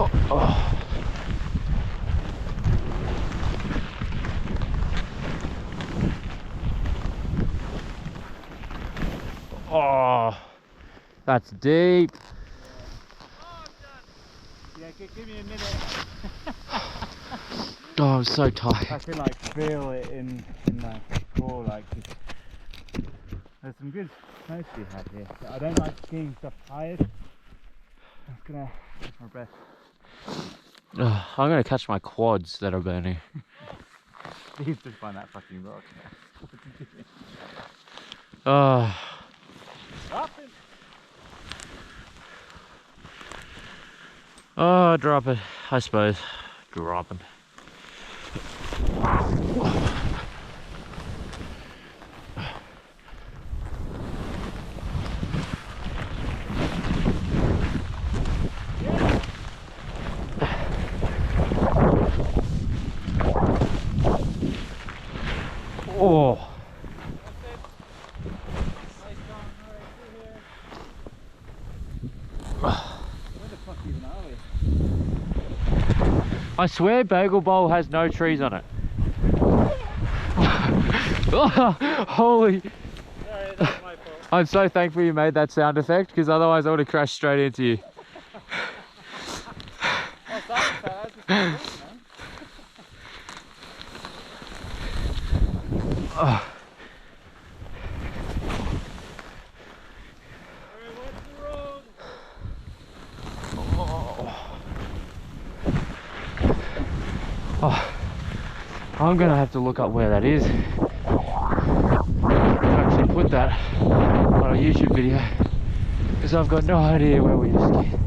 Oh, oh. Oh, that's deep. Oh, I'm done. Yeah, give me a minute. Oh, I'm so tired. I can like feel it in my core, like there's some good snow to be had here. I don't like skiing stuff tired. I'm just gonna take my breath. I'm gonna catch my quads that are burning. Please just find that fucking rock. Oh. Oh, drop it, I suppose. Dropping. Oh. Where the fuck even are we? I swear Bagel Bowl has no trees on it. Oh, holy. Sorry, that's my fault. I'm so thankful you made that sound effect, because otherwise I would have crashed straight into you. Oh, sorry, fellas. It's man. Oh. Alright, what's the road? Oh. I'm gonna have to look up where that is. Actually put that on a YouTube video, because I've got no idea where we just skied.